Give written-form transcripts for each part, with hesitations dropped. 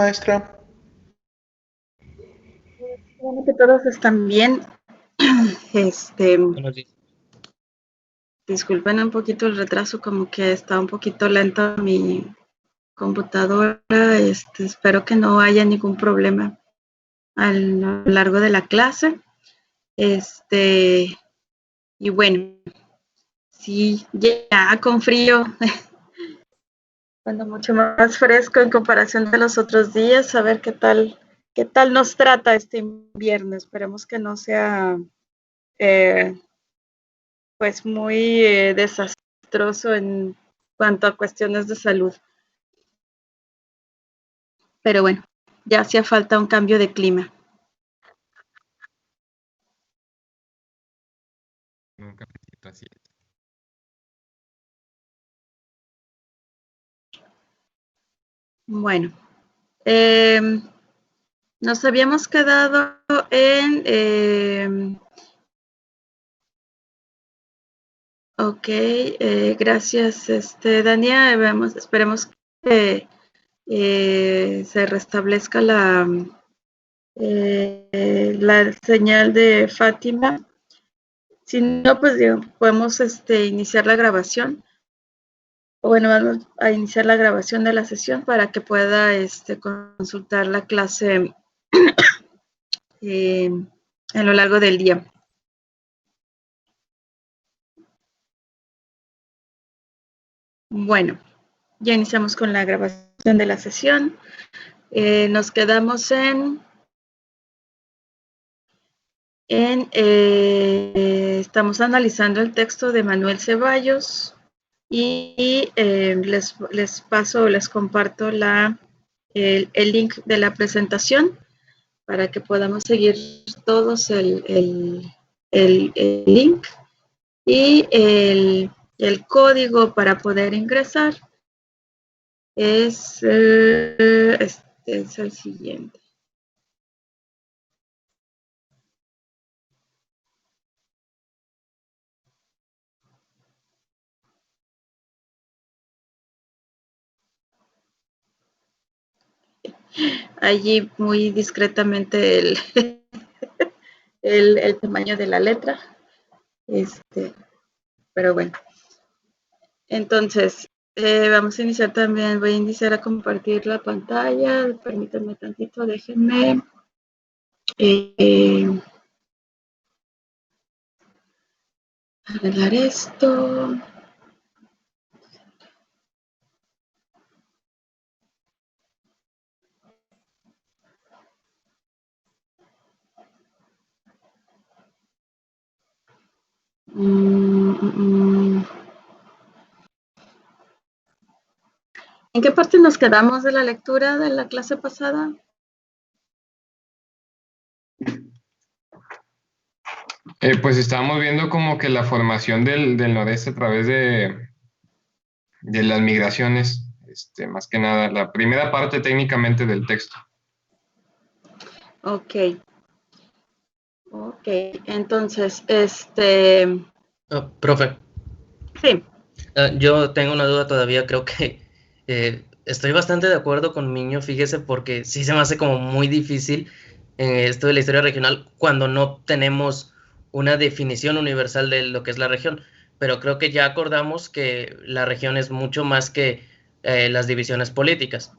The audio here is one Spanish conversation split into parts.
maestra? Bueno, que todos están bien. Buenos días. Disculpen un poquito el retraso, como que está un poquito lento mi computadora. Espero que no haya ningún problema a lo largo de la clase. Y bueno, sí, ya con frío, cuando mucho más fresco en comparación de los otros días, a ver qué tal nos trata este invierno. Esperemos que no sea pues muy desastroso en cuanto a cuestiones de salud. Pero bueno, ya hacía falta un cambio de clima. Un cafecito, así es. Bueno, nos habíamos quedado en... ok, gracias, Dania. Esperemos que se restablezca la señal de Fátima. Si no, pues podemos iniciar la grabación. Bueno, vamos a iniciar la grabación de la sesión para que pueda consultar la clase a lo largo del día. Bueno, ya iniciamos con la grabación de la sesión. Nos quedamos estamos analizando el texto de Manuel Ceballos y les comparto el link de la presentación para que podamos seguir todos el link y el código para poder ingresar es el siguiente. Allí muy discretamente el tamaño de la letra. Pero bueno. Entonces, vamos a iniciar también. Voy a iniciar a compartir la pantalla. Permítanme tantito, déjenme. Arreglar esto. ¿En qué parte nos quedamos de la lectura de la clase pasada? Pues estábamos viendo como que la formación del noreste a través de las migraciones, más que nada, la primera parte técnicamente del texto. Ok, entonces, profe. Sí. Yo tengo una duda todavía, creo que estoy bastante de acuerdo con Miño, fíjese, porque sí se me hace como muy difícil esto de la historia regional cuando no tenemos una definición universal de lo que es la región, pero creo que ya acordamos que la región es mucho más que las divisiones políticas.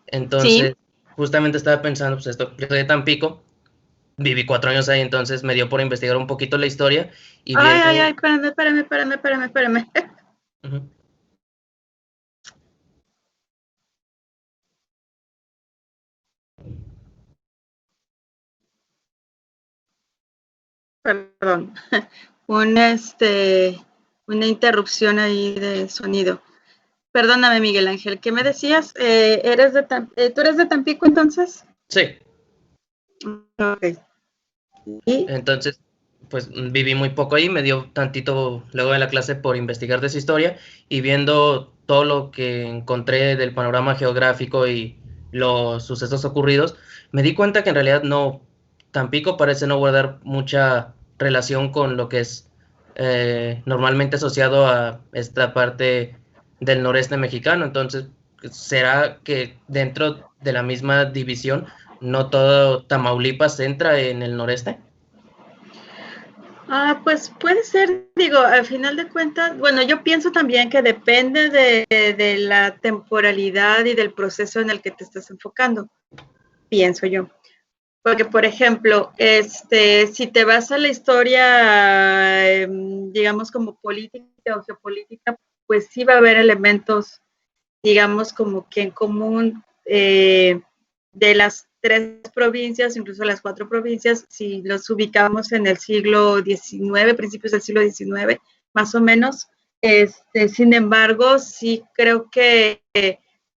Entonces, justamente estaba pensando, pues yo soy de Tampico, viví 4 años ahí, entonces me dio por investigar un poquito la historia y viendo... Espérame. Uh-huh. Perdón, una interrupción ahí de sonido. Perdóname, Miguel Ángel, ¿qué me decías? ¿Tú eres de Tampico entonces? Sí. Ok. ¿Y? Entonces, pues viví muy poco ahí, me dio tantito luego de la clase por investigar de esa historia y viendo todo lo que encontré del panorama geográfico y los sucesos ocurridos, me di cuenta que en realidad no, Tampico parece no guardar mucha relación con lo que es normalmente asociado a esta parte del noreste mexicano. Entonces, ¿será que dentro de la misma división, ¿no todo Tamaulipas entra en el noreste? Pues puede ser, digo, al final de cuentas, bueno, yo pienso también que depende de la temporalidad y del proceso en el que te estás enfocando, pienso yo. Porque, por ejemplo, si te vas a la historia, digamos, como política o geopolítica, pues sí va a haber elementos, digamos, como que en común de las 3 provincias, incluso las 4 provincias, si los ubicamos en el siglo XIX, principios del siglo XIX, más o menos. Sin embargo, sí creo que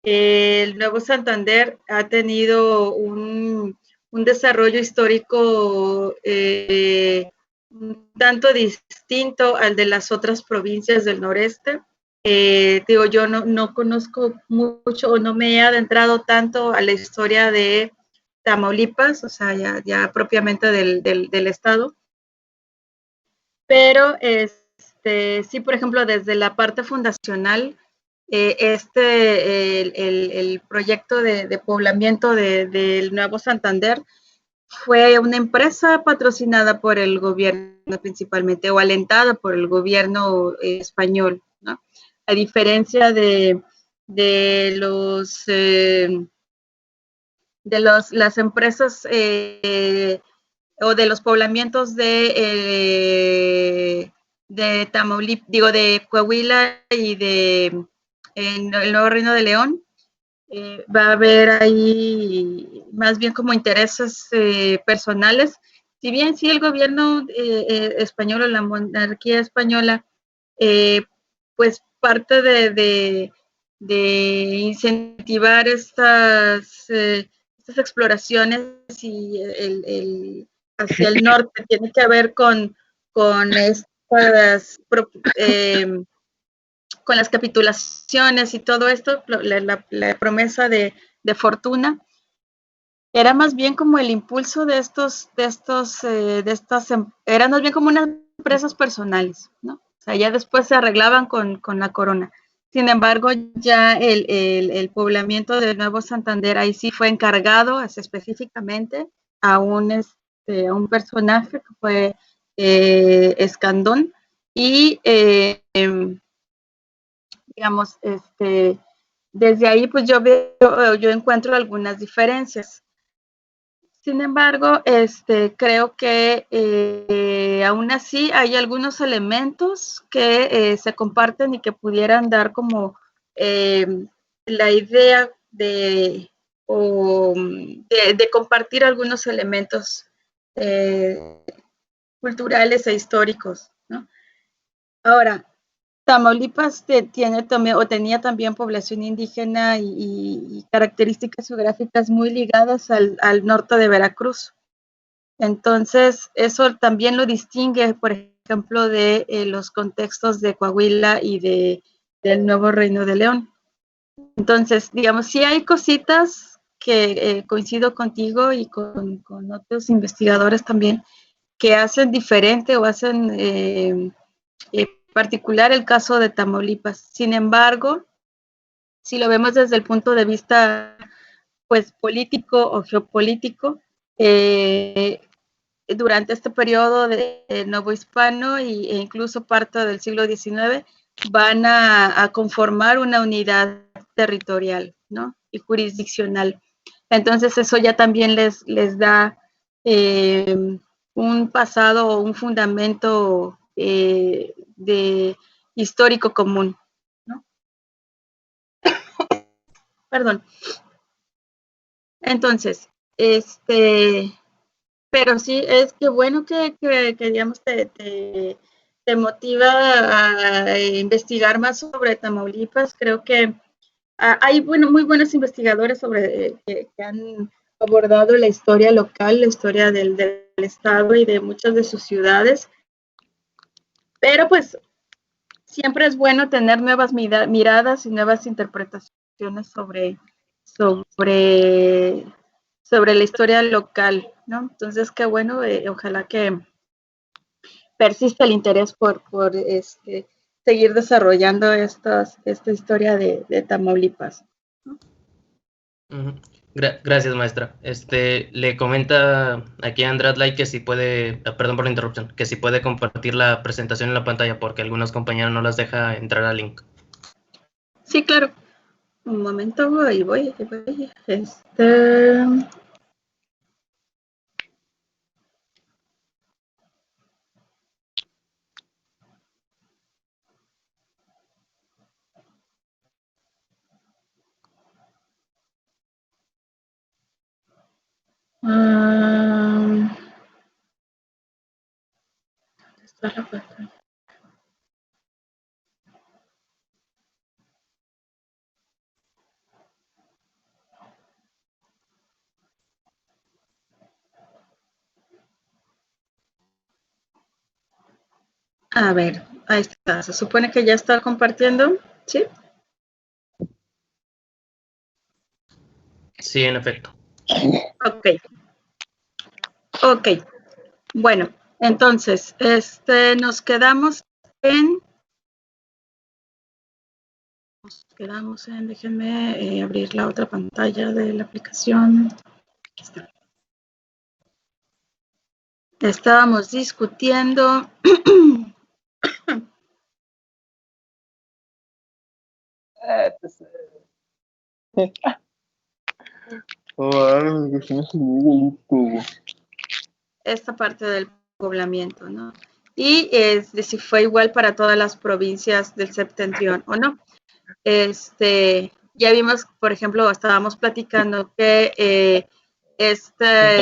el Nuevo Santander ha tenido un desarrollo histórico un tanto distinto al de las otras provincias del noreste. Digo, yo no conozco mucho o no me he adentrado tanto a la historia de Tamaulipas, o sea, ya propiamente del estado, pero sí, por ejemplo, desde la parte fundacional, el proyecto de poblamiento del Nuevo Santander fue una empresa patrocinada por el gobierno principalmente, o alentada por el gobierno español, ¿no? A diferencia de las empresas o de los poblamientos de Tamaulipas, digo, de Coahuila y de el Nuevo Reino de León, va a haber ahí más bien como intereses personales. Si bien sí el gobierno español o la monarquía española, pues parte de incentivar estas exploraciones y hacia el norte tiene que ver con estas con las capitulaciones y todo esto, la promesa de fortuna, era más bien como el impulso de estas, eran más bien como unas empresas personales, ¿no? O sea, ya después se arreglaban con la corona. Sin embargo, ya el poblamiento del Nuevo Santander ahí sí fue encargado específicamente a un personaje que fue Escandón y digamos, desde ahí pues yo encuentro algunas diferencias. Sin embargo, creo que aún así hay algunos elementos que se comparten y que pudieran dar como la idea de compartir algunos elementos culturales e históricos, ¿no? Ahora, Tamaulipas tiene también, o tenía también población indígena y características geográficas muy ligadas al norte de Veracruz. Entonces, eso también lo distingue, por ejemplo, de los contextos de Coahuila y del Nuevo Reino de León. Entonces, digamos, sí hay cositas que coincido contigo y con otros investigadores también, que hacen diferente o hacen particular el caso de Tamaulipas. Sin embargo, si lo vemos desde el punto de vista pues político o geopolítico, durante este periodo de Nuevo Hispano e incluso parte del siglo XIX van a conformar una unidad territorial, ¿no? Y jurisdiccional. Entonces eso ya también les da un pasado o un fundamento de histórico común, ¿no? Perdón. Entonces, pero sí, es que bueno que digamos, te motiva a investigar más sobre Tamaulipas. Creo que hay muy buenos investigadores que han abordado la historia local, la historia del estado y de muchas de sus ciudades. Pero pues siempre es bueno tener nuevas miradas y nuevas interpretaciones sobre la historia local, ¿no? Entonces, qué bueno, ojalá que persista el interés por seguir desarrollando esta historia de Tamaulipas, ¿no? Gracias, maestra. Le comenta aquí a Andradlay que si puede, perdón por la interrupción, que si puede compartir la presentación en la pantalla porque algunos compañeros no las deja entrar al link. Sí, claro. Un momento, ahí voy. ¿Dónde está la pantalla? A ver, ahí está. Se supone que ya está compartiendo, ¿sí? Sí, en efecto. Ok. Bueno, entonces, nos quedamos en, déjenme abrir la otra pantalla de la aplicación. Aquí está. Estábamos discutiendo esta parte del poblamiento, ¿no? Y de si fue igual para todas las provincias del septentrión o no. Ya vimos, por ejemplo, estábamos platicando que esta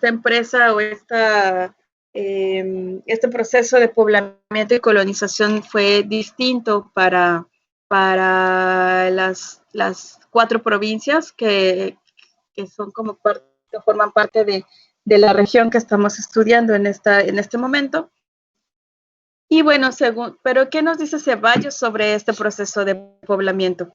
empresa o este proceso de poblamiento y colonización fue distinto para las 4 provincias que son como que forman parte de la región que estamos estudiando en este momento. Y bueno, pero ¿qué nos dice Ceballos sobre este proceso de poblamiento?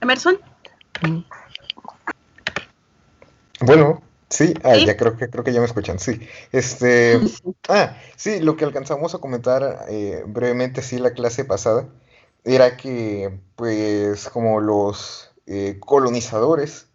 Emerson. Bueno, sí, ¿Sí? ya creo que ya me escuchan, sí. Sí, lo que alcanzamos a comentar brevemente, sí, la clase pasada, era que, pues, como los colonizadores,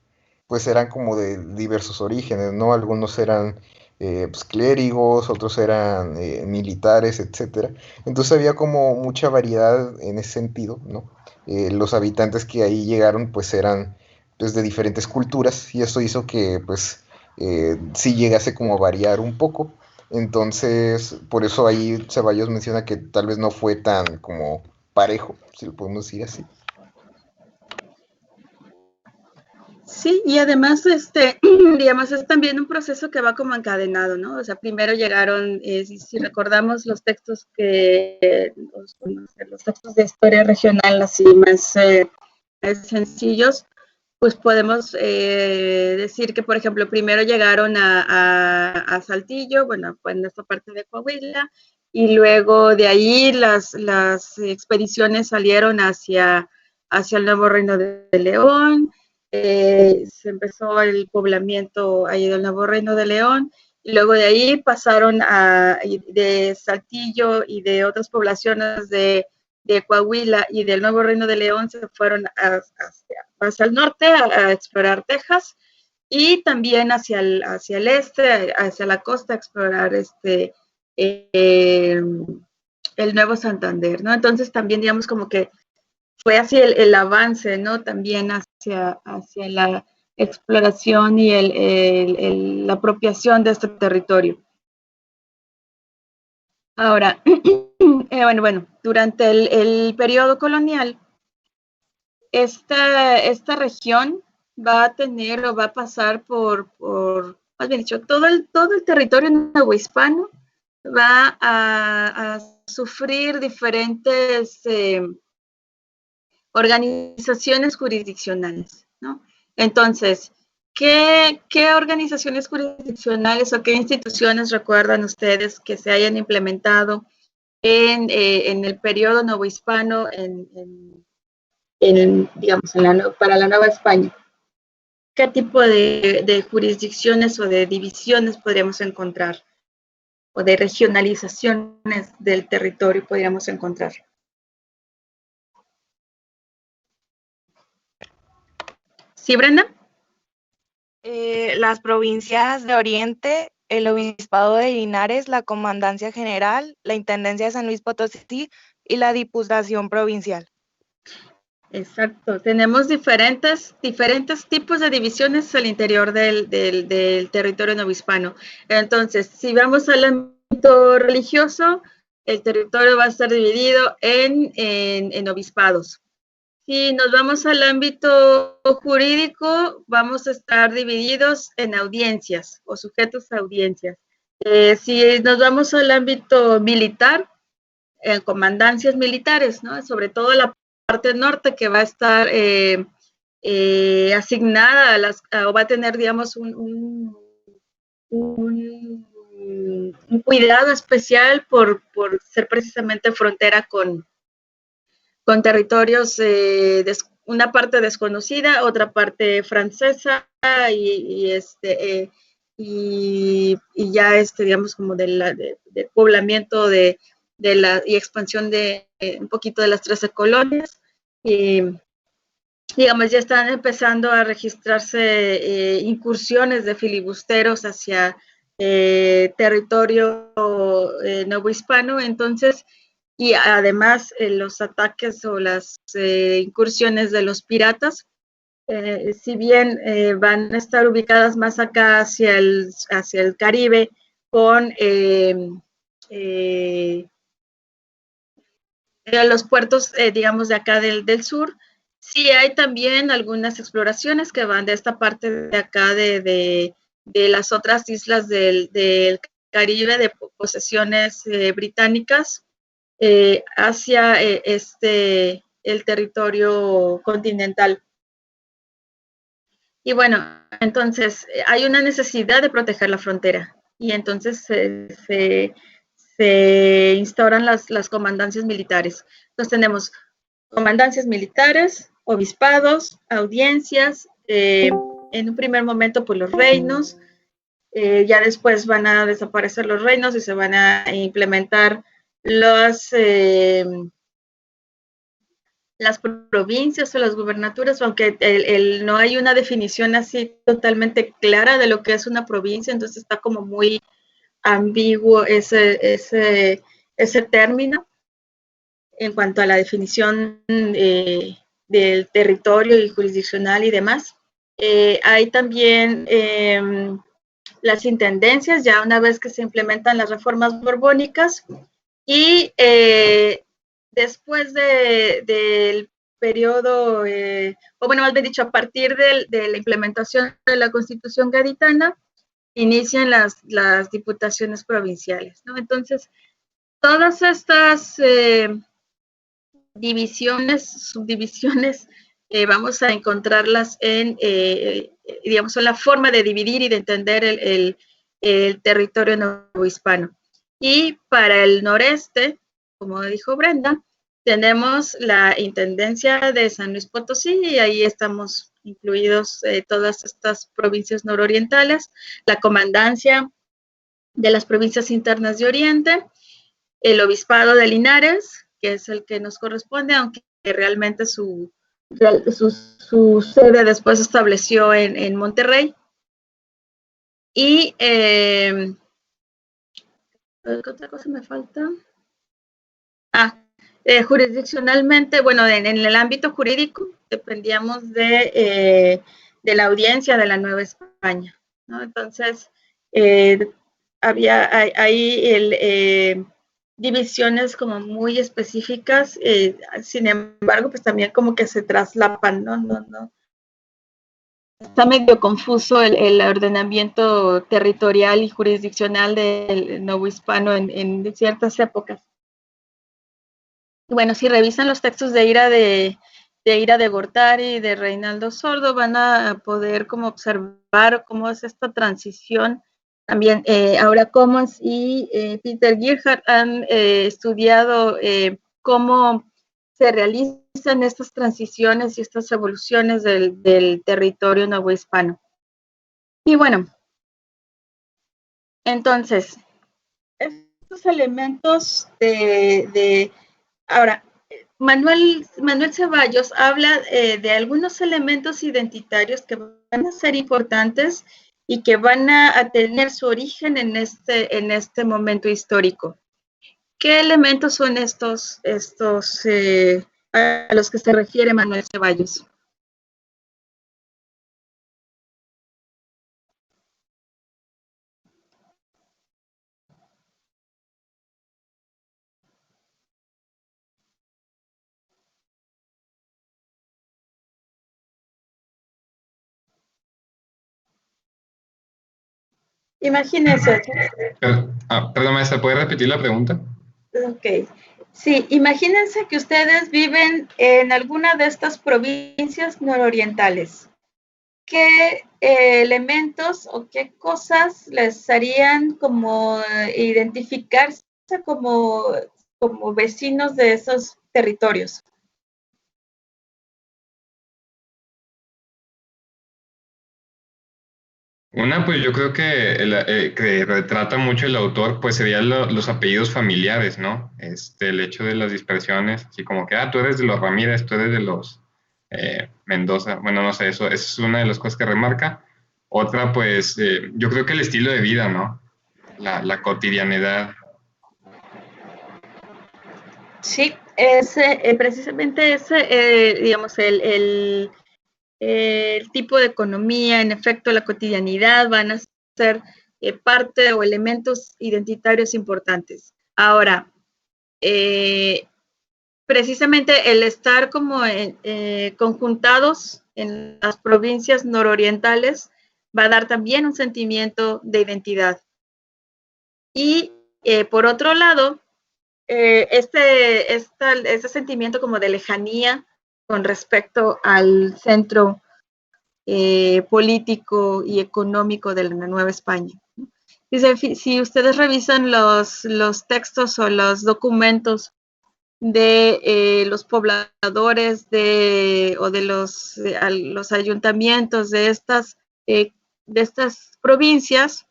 pues eran como de diversos orígenes, ¿no? Algunos eran pues, clérigos, otros eran militares, etcétera. Entonces había como mucha variedad en ese sentido, ¿no? Los habitantes que ahí llegaron, pues eran pues, de diferentes culturas y eso hizo que, pues, sí llegase como a variar un poco. Entonces, por eso ahí Ceballos menciona que tal vez no fue tan como parejo, si lo podemos decir así. Sí, y además, digamos, es también un proceso que va como encadenado, ¿no? O sea, primero llegaron, si recordamos los textos los textos de historia regional así más sencillos, pues podemos decir que, por ejemplo, primero llegaron a Saltillo, bueno, fue en esta parte de Coahuila, y luego de ahí las expediciones salieron hacia el Nuevo Reino de León, se empezó el poblamiento ahí del Nuevo Reino de León, y luego de ahí pasaron de Saltillo y de otras poblaciones de Coahuila y del Nuevo Reino de León se fueron hacia el norte a explorar Texas y también hacia el este, hacia la costa, a explorar el Nuevo Santander, ¿no? Entonces también digamos como que fue así el avance, ¿no? También hacia la exploración y la apropiación de este territorio. Ahora, bueno, durante el periodo colonial, esta región va a tener o va a pasar más bien dicho, todo el territorio novohispano va a sufrir diferentes organizaciones jurisdiccionales, ¿no? Entonces, ¿qué organizaciones jurisdiccionales o qué instituciones recuerdan ustedes que se hayan implementado en el periodo novohispano digamos, para la Nueva España? ¿Qué tipo de jurisdicciones o de divisiones podríamos encontrar? O de regionalizaciones del territorio podríamos encontrar. ¿Sí, Brenda? Las provincias de Oriente, el Obispado de Linares, la Comandancia General, la Intendencia de San Luis Potosí y la Diputación Provincial. Exacto. Tenemos diferentes tipos de divisiones al interior del territorio novohispano. Entonces, si vamos al ámbito religioso, el territorio va a estar dividido en obispados. Si nos vamos al ámbito jurídico, vamos a estar divididos en audiencias o sujetos a audiencias. Si nos vamos al ámbito militar, en comandancias militares, ¿no? Sobre todo la parte norte que va a estar asignada o va a tener, digamos, un cuidado especial por ser precisamente frontera con territorios, una parte desconocida, otra parte francesa y ya digamos como del poblamiento y expansión de un poquito de las 13 colonias. Digamos, ya están empezando a registrarse incursiones de filibusteros hacia territorio novohispano, entonces, y además los ataques o las incursiones de los piratas, si bien van a estar ubicadas más acá hacia el Caribe con los puertos, digamos, de acá del sur, sí hay también algunas exploraciones que van de esta parte de acá de las otras islas del Caribe, de posesiones británicas, hacia el territorio continental. Y bueno, entonces hay una necesidad de proteger la frontera y entonces se instauran las comandancias militares. Entonces tenemos comandancias militares, obispados, audiencias, en un primer momento pues los reinos, ya después van a desaparecer los reinos y se van a implementar las provincias o las gubernaturas, aunque no hay una definición así totalmente clara de lo que es una provincia, entonces está como muy ambiguo ese término en cuanto a la definición del territorio y jurisdiccional y demás. Hay también las intendencias, ya una vez que se implementan las reformas borbónicas, y después del periodo, o bueno, más bien dicho, a partir de la implementación de la Constitución gaditana, inician las diputaciones provinciales, ¿no? Entonces, todas estas subdivisiones, vamos a encontrarlas digamos, en la forma de dividir y de entender el territorio novohispano. Y para el noreste, como dijo Brenda, tenemos la Intendencia de San Luis Potosí y ahí estamos incluidos todas estas provincias nororientales, la Comandancia de las provincias internas de Oriente, el Obispado de Linares, que es el que nos corresponde, aunque realmente su sede después se estableció en Monterrey. Y ¿qué otra cosa me falta? Jurisdiccionalmente, bueno, en el ámbito jurídico dependíamos de la audiencia de la Nueva España, ¿no? Entonces, había ahí divisiones como muy específicas, sin embargo, pues también como que se traslapan, ¿no? Está medio confuso el ordenamiento territorial y jurisdiccional del novohispano en ciertas épocas. Bueno, si revisan los textos de IRA de Ira de Gortari y de Reinaldo Sordo van a poder como observar cómo es esta transición. También Aura Commons y Peter Gerhardt han estudiado cómo se realizan estas transiciones y estas evoluciones del territorio novohispano. Y bueno, entonces, estos elementos ahora, Manuel Ceballos habla de algunos elementos identitarios que van a ser importantes y que van a tener su origen en este momento histórico. ¿Qué elementos son estos a los que se refiere Manuel Ceballos? Imagínense. Perdón, maestra, ¿puede repetir la pregunta? Ok. Sí, imagínense que ustedes viven en alguna de estas provincias nororientales. ¿Qué elementos o qué cosas les harían como identificarse como vecinos de esos territorios? Una, pues yo creo que retrata mucho el autor, pues serían los apellidos familiares, ¿no? El hecho de las dispersiones, así como que, tú eres de los Ramírez, tú eres de los Mendoza. Bueno, no sé, eso es una de las cosas que remarca. Otra, pues, yo creo que el estilo de vida, ¿no? La cotidianidad. Sí, precisamente digamos, el tipo de economía, en efecto, la cotidianidad van a ser parte o elementos identitarios importantes. Ahora, precisamente el estar como conjuntados en las provincias nororientales va a dar también un sentimiento de identidad. Y por otro lado, este sentimiento como de lejanía con respecto al centro político y económico de la Nueva España. Si ustedes revisan los textos o los documentos de los pobladores o de los ayuntamientos de estas provincias,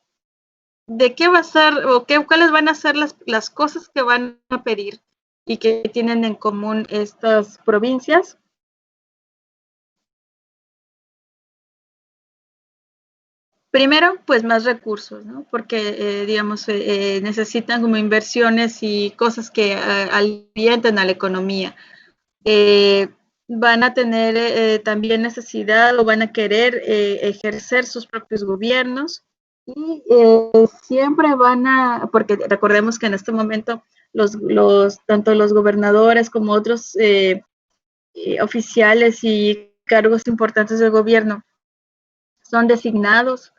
de qué va a ser o cuáles van a ser las cosas que van a pedir y que tienen en común estas provincias. Primero, pues más recursos, ¿no? Porque, digamos, necesitan como inversiones y cosas que alienten a la economía. Van a tener también necesidad o van a querer ejercer sus propios gobiernos y siempre porque recordemos que en este momento tanto los gobernadores como otros oficiales y cargos importantes del gobierno son designados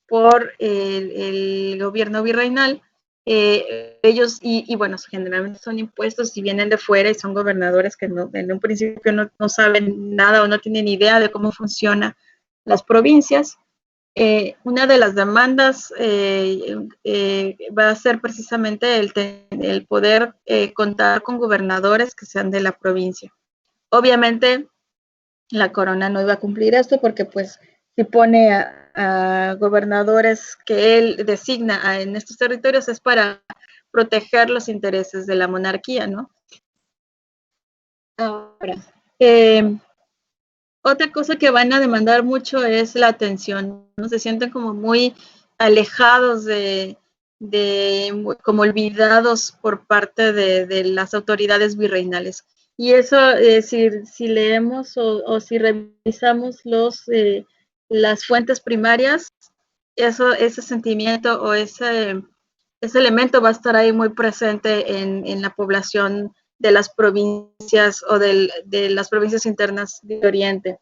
por el gobierno virreinal. Ellos, y bueno, generalmente son impuestos y vienen de fuera y son gobernadores que en un principio no saben nada o no tienen idea de cómo funcionan las provincias. Una de las demandas va a ser precisamente el poder contar con gobernadores que sean de la provincia. Obviamente, la corona no iba a cumplir esto porque pues si pone a gobernadores que él designa en estos territorios es para proteger los intereses de la monarquía, ¿no? Ahora, otra cosa que van a demandar mucho es la atención, ¿no? Se sienten como muy alejados como olvidados por parte de las autoridades virreinales. Y eso, si leemos o si revisamos las fuentes primarias, ese sentimiento o ese elemento va a estar ahí muy presente en la población de las provincias o de las provincias internas de Oriente.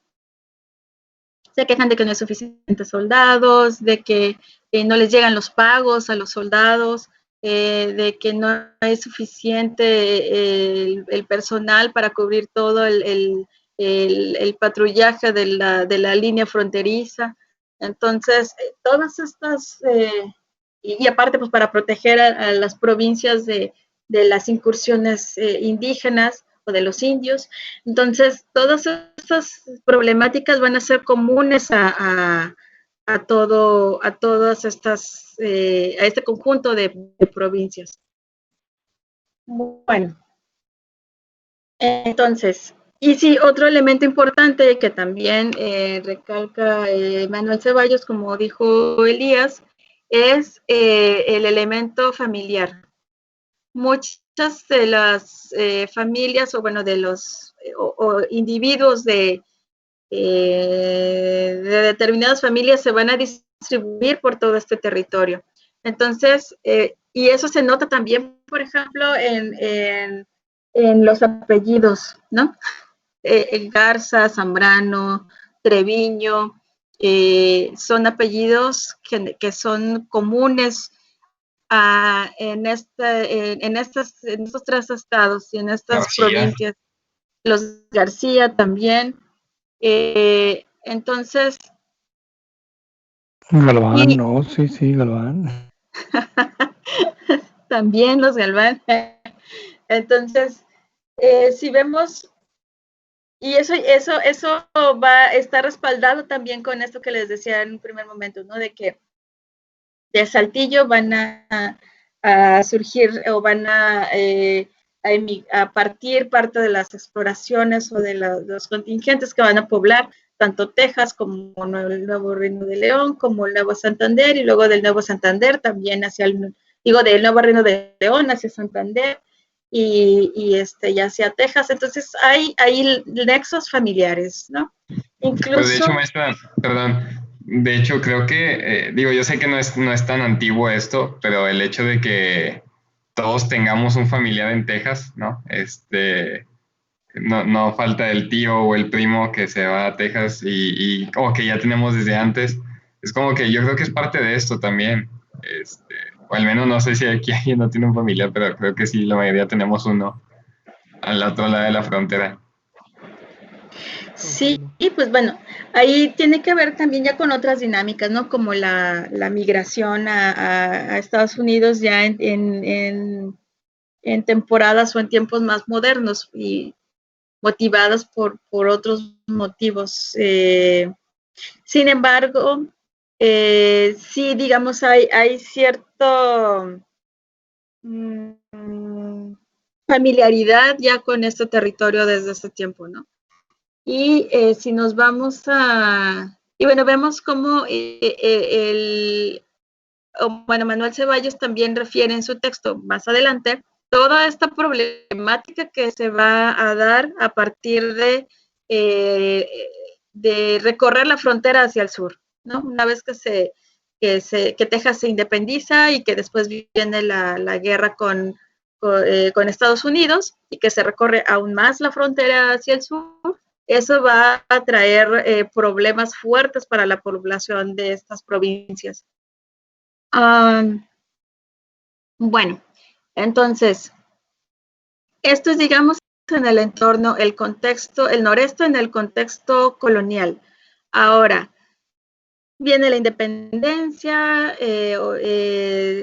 Se quejan de que no hay suficientes soldados, de que no les llegan los pagos a los soldados, de que no hay suficiente el personal para cubrir todo el patrullaje de la línea fronteriza. Entonces, todas estas, y aparte pues para proteger a las provincias de las incursiones indígenas o de los indios. Entonces, todas estas problemáticas van a ser comunes a todas estas, a este conjunto de provincias. Bueno, entonces, y sí, otro elemento importante que también recalca Manuel Ceballos, como dijo Elías, es el elemento familiar. Muchas de las familias, o bueno, de los o individuos de determinadas familias se van a distribuir por todo este territorio. Entonces, y eso se nota también, por ejemplo, en los apellidos, ¿no? El Garza, Zambrano, Treviño, son apellidos que son comunes en estos tres estados y en estas García. provincias. Los García también. Entonces. Galván, no, sí, Galván. También los Galván. Entonces, si vemos, y eso va a estar respaldado también con esto que les decía en un primer momento, ¿no? De que de Saltillo van a surgir o van a partir parte de las exploraciones o de los contingentes que van a poblar tanto Texas como el Nuevo Reino de León, como el Nuevo Santander, y luego del Nuevo Santander también del Nuevo Reino de León hacia Santander y hacia Texas. Entonces hay nexos familiares, ¿no? Incluso. Pues de hecho, maestra, perdón, de hecho creo que, yo sé que no es tan antiguo esto, pero el hecho de que todos tengamos un familiar en Texas, ¿no? No falta el tío o el primo que se va a Texas y como que ya tenemos desde antes. Es como que yo creo que es parte de esto también. O al menos no sé si aquí alguien no tiene un familiar, pero creo que sí, la mayoría tenemos uno al otro lado de la frontera. Sí, y pues bueno, ahí tiene que ver también ya con otras dinámicas, ¿no? Como la migración a Estados Unidos ya en temporadas o en tiempos más modernos y motivadas por otros motivos. Sin embargo, sí, digamos, hay cierto familiaridad ya con este territorio desde este tiempo, ¿no? Y si nos vamos y bueno, vemos cómo Manuel Ceballos también refiere en su texto más adelante toda esta problemática que se va a dar a partir de recorrer la frontera hacia el sur, ¿no? Una vez que Texas se independiza y que después viene la guerra con Estados Unidos y que se recorre aún más la frontera hacia el sur, eso va a traer problemas fuertes para la población de estas provincias. Bueno, entonces, esto es, digamos, en el entorno, el contexto, el noreste en el contexto colonial. Ahora, viene la independencia,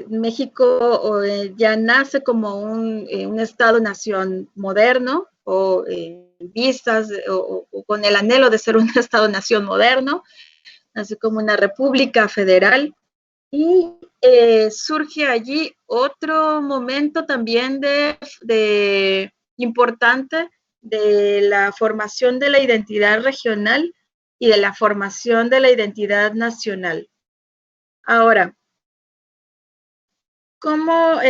México ya nace como un Estado-nación moderno, o vistas, o con el anhelo de ser un Estado-nación moderno, nace como una república federal, y surge allí otro momento también importante de la formación de la identidad regional y de la formación de la identidad nacional. Ahora, ¿cómo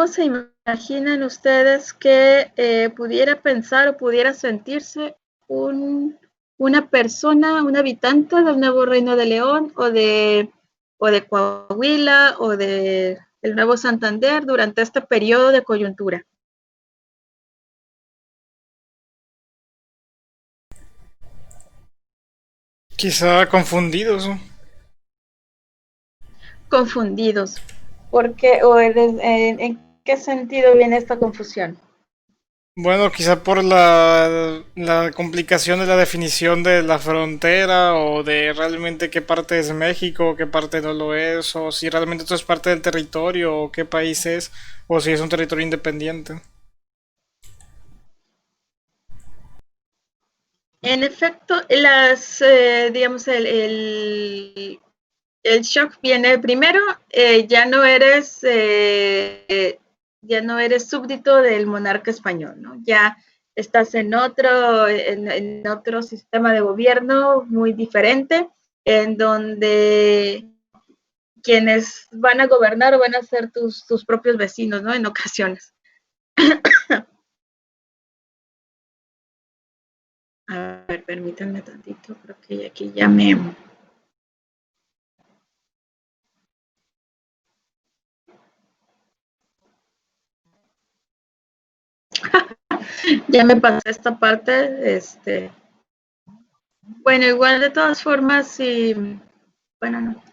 se imaginan ustedes que pudiera pensar o pudiera sentirse una persona, un habitante del Nuevo Reino de León o de Coahuila o del Nuevo Santander durante este periodo de coyuntura? Quizá confundidos. Confundidos. ¿Por qué? ¿O en qué sentido viene esta confusión? Bueno, quizá por la complicación de la definición de la frontera o de realmente qué parte es México, qué parte no lo es, o si realmente esto es parte del territorio o qué país es, o si es un territorio independiente. En efecto, digamos, el shock viene primero, ya no eres súbdito del monarca español, ¿no? Ya estás en otro sistema de gobierno muy diferente, en donde quienes van a gobernar van a ser tus propios vecinos, ¿no? En ocasiones. A ver, permítanme tantito, creo que aquí ya ya me pasé esta parte, bueno, igual de todas formas, sí, bueno, no,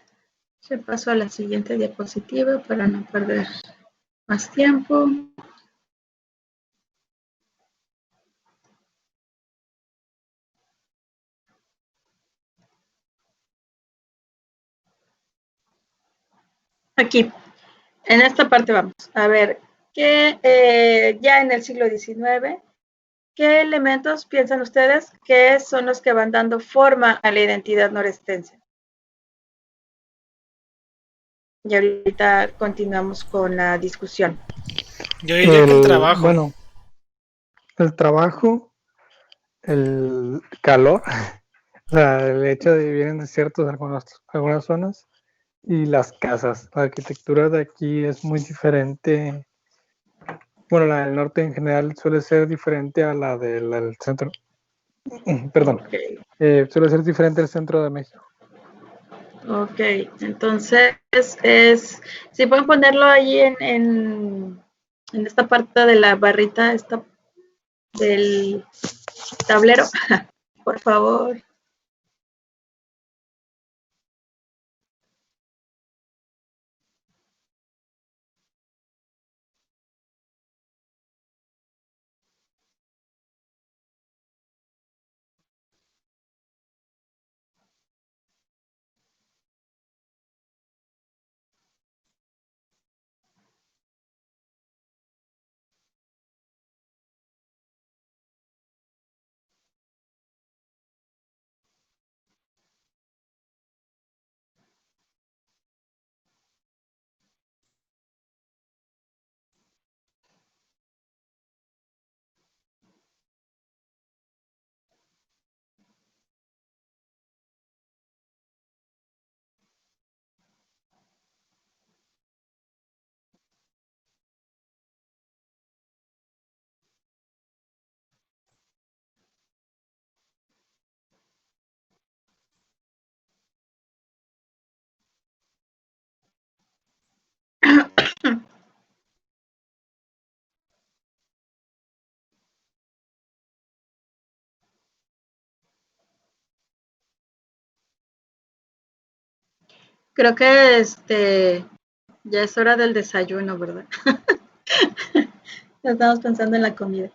se paso a la siguiente diapositiva para no perder más tiempo. Aquí, en esta parte vamos a ver que ya en el siglo XIX, ¿qué elementos piensan ustedes que son los que van dando forma a la identidad norestense? Y ahorita continuamos con la discusión. Yo diría que el trabajo. Bueno, el trabajo, el calor, o sea, el hecho de vivir en desiertos en algunas zonas y las casas. La arquitectura de aquí es muy diferente. Bueno, la del norte en general suele ser diferente a la del centro. Perdón. Okay. Suele ser diferente al centro de México. Ok, entonces si pueden ponerlo ahí en esta parte de la barrita del tablero, por favor. Creo que ya es hora del desayuno, ¿verdad? Ya estamos pensando en la comida.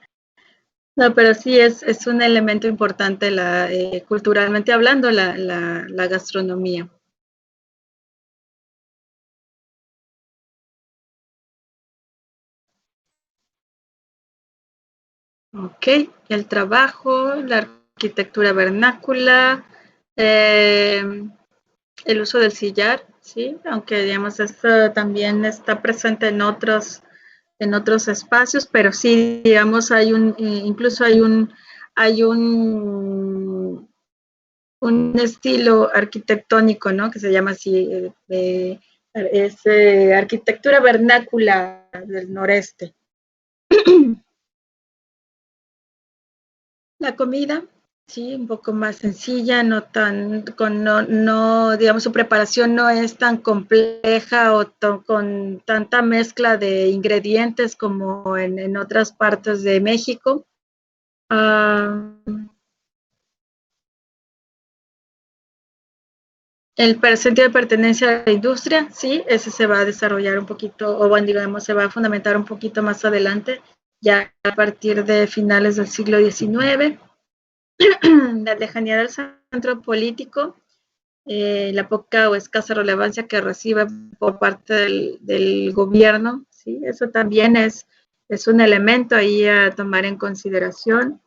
No, pero sí es un elemento importante culturalmente hablando, la gastronomía. Ok, el trabajo, la arquitectura vernácula, el uso del sillar, sí, aunque digamos esto también está presente en otros espacios, pero sí, digamos, incluso hay un estilo arquitectónico, ¿no? Que se llama así, es arquitectura vernácula del noreste. La comida, sí, un poco más sencilla, digamos, su preparación no es tan compleja o con tanta mezcla de ingredientes como en otras partes de México. El sentido de pertenencia a la industria, sí, ese se va a desarrollar un poquito, o bueno, digamos, se va a fundamentar un poquito más adelante ya a partir de finales del siglo XIX. La lejanía del centro político, la poca o escasa relevancia que recibe por parte del gobierno, ¿sí? Eso también es un elemento ahí a tomar en consideración.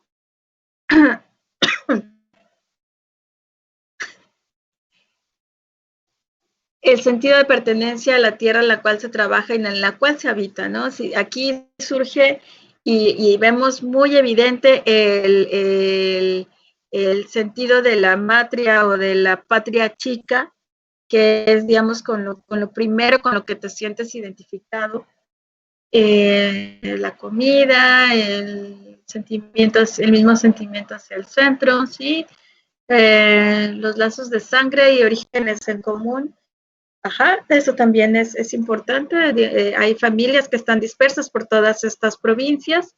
El sentido de pertenencia a la tierra en la cual se trabaja y en la cual se habita, ¿no? Sí, aquí surge y vemos muy evidente el sentido de la matria o de la patria chica, que es, digamos, con lo primero con lo que te sientes identificado. La comida, el mismo sentimiento hacia el centro, ¿sí? Los lazos de sangre y orígenes en común. Ajá, eso también es importante. Hay familias que están dispersas por todas estas provincias.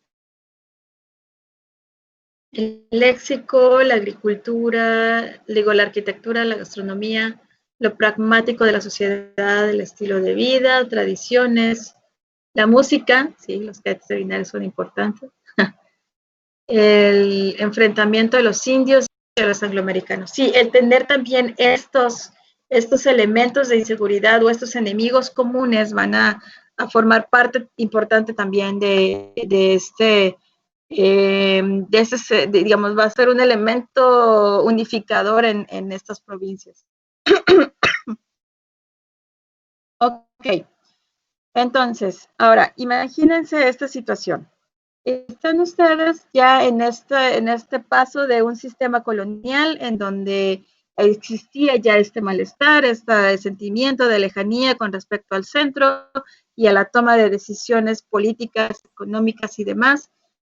El léxico, la agricultura, digo, la arquitectura, la gastronomía, lo pragmático de la sociedad, el estilo de vida, tradiciones, la música, sí, los cadetes de Linares son importantes. El enfrentamiento de los indios y de los angloamericanos. Sí, el tener también estos elementos de inseguridad o estos enemigos comunes van a formar parte importante también digamos, va a ser un elemento unificador en estas provincias. Ok, entonces, ahora, imagínense esta situación. Están ustedes ya en este paso de un sistema colonial en donde existía ya este malestar, este sentimiento de lejanía con respecto al centro y a la toma de decisiones políticas, económicas y demás,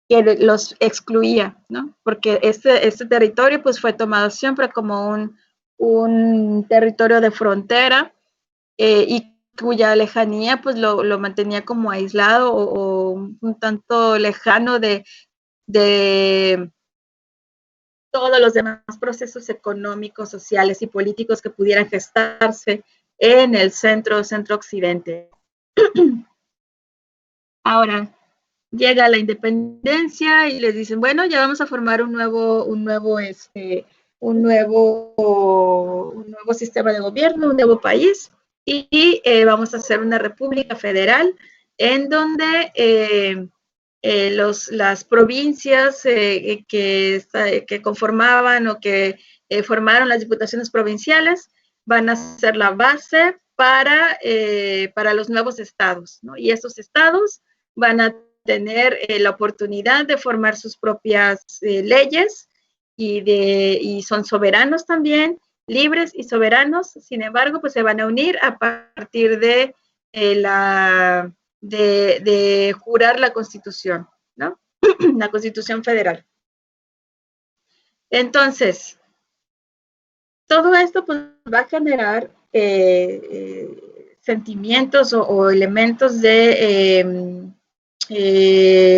que los excluía, ¿no? Porque este territorio pues fue tomado siempre como un territorio de frontera y cuya lejanía pues lo mantenía como aislado o un tanto lejano de todos los demás procesos económicos, sociales y políticos que pudieran gestarse en el centro-occidente. Ahora, llega la independencia y les dicen, bueno, ya vamos a formar un nuevo sistema de gobierno, un nuevo país, y vamos a hacer una república federal en donde las provincias que conformaban o que formaron las diputaciones provinciales van a ser la base para los nuevos estados, ¿no? Y esos estados van a tener la oportunidad de formar sus propias leyes y son soberanos también, libres y soberanos. Sin embargo, pues se van a unir a partir de jurar la Constitución, ¿no? La Constitución Federal. Entonces, todo esto pues, va a generar sentimientos o elementos de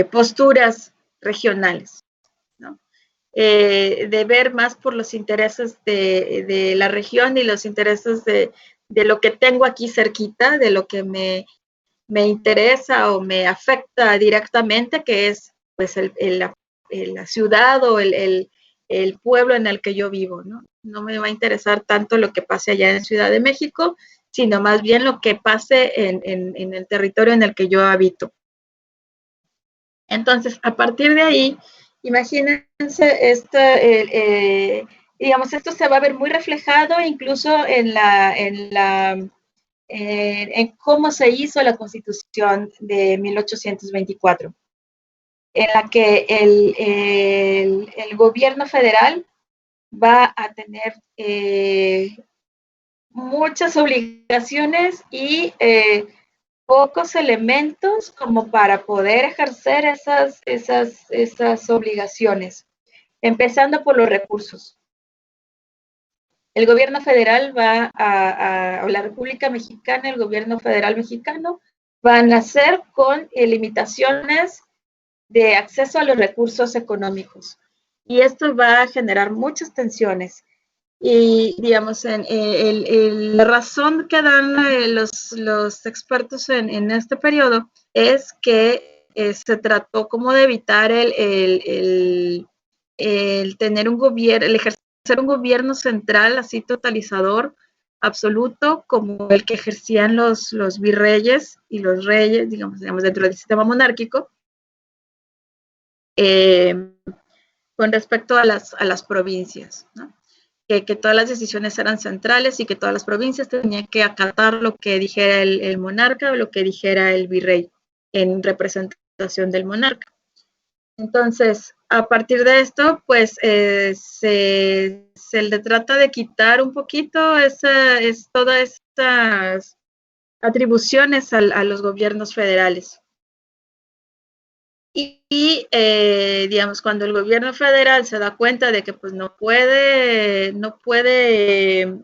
posturas regionales, ¿no? De ver más por los intereses de la región y los intereses de lo que tengo aquí cerquita, de lo que me interesa o me afecta directamente, que es pues la ciudad o el pueblo en el que yo vivo, ¿no? No me va a interesar tanto lo que pase allá en Ciudad de México, sino más bien lo que pase en el territorio en el que yo habito. Entonces, a partir de ahí, imagínense, digamos, esto se va a ver muy reflejado incluso en cómo se hizo la Constitución de 1824, en la que el gobierno federal va a tener muchas obligaciones y pocos elementos como para poder ejercer esas obligaciones, empezando por los recursos. El gobierno federal o la República Mexicana, el gobierno federal mexicano, van a hacer con limitaciones de acceso a los recursos económicos. Y esto va a generar muchas tensiones. Y, digamos, la razón que dan los expertos en este periodo es que se trató como de evitar el tener un gobierno, el ejercer un gobierno central así totalizador, absoluto, como el que ejercían los virreyes y los reyes, digamos dentro del sistema monárquico, con respecto a las provincias, ¿no? Que todas las decisiones eran centrales y que todas las provincias tenían que acatar lo que dijera el monarca o lo que dijera el virrey en representación del monarca. Entonces, a partir de esto, pues se le trata de quitar un poquito todas estas atribuciones a los gobiernos federales. Y digamos, cuando el gobierno federal se da cuenta de que pues no puede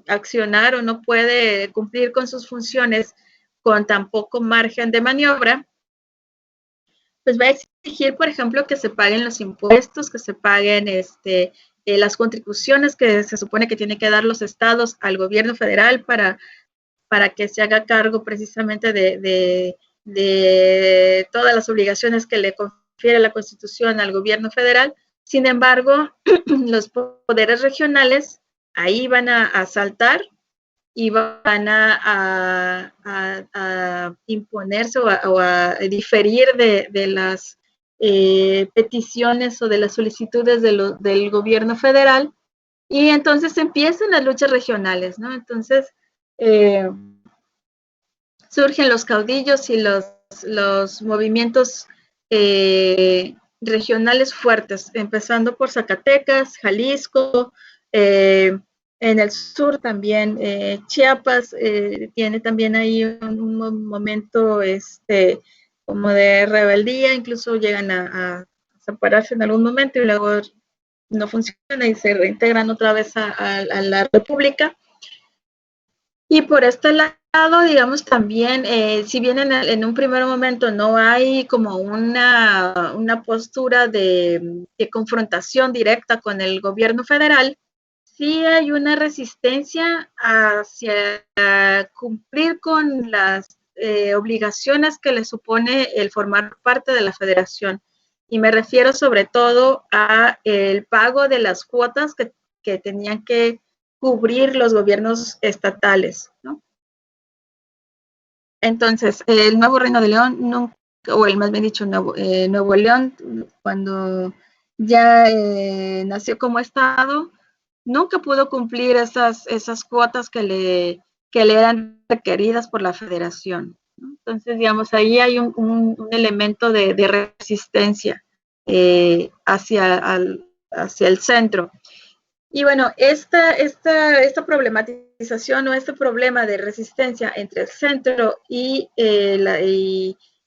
accionar o no puede cumplir con sus funciones con tan poco margen de maniobra, pues va a exigir, por ejemplo, que se paguen los impuestos, que se paguen las contribuciones que se supone que tienen que dar los estados al gobierno federal para que se haga cargo precisamente de todas las obligaciones que le confiere la Constitución al gobierno federal. Sin embargo, los poderes regionales ahí van a saltar y van a imponerse o a diferir de las peticiones o de las solicitudes del gobierno federal, y entonces empiezan las luchas regionales, ¿no? Entonces, surgen los caudillos y los movimientos regionales fuertes, empezando por Zacatecas, Jalisco, en el sur también, Chiapas tiene también ahí un momento como de rebeldía, incluso llegan a separarse en algún momento y luego no funciona y se reintegran otra vez a la República. Y por este lado, digamos, también, si bien en un primer momento no hay como una postura de confrontación directa con el gobierno federal, sí hay una resistencia hacia cumplir con las obligaciones que le supone el formar parte de la federación. Y me refiero sobre todo a el pago de las cuotas que tenían que cubrir los gobiernos estatales, ¿no? Entonces, el nuevo Reino de León, nunca, o el más bien dicho, Nuevo León, cuando ya nació como estado, nunca pudo cumplir esas cuotas que le eran requeridas por la federación, ¿no? Entonces, digamos, ahí hay un elemento de resistencia hacia el centro. Y bueno, esta problematización o este problema de resistencia entre el centro y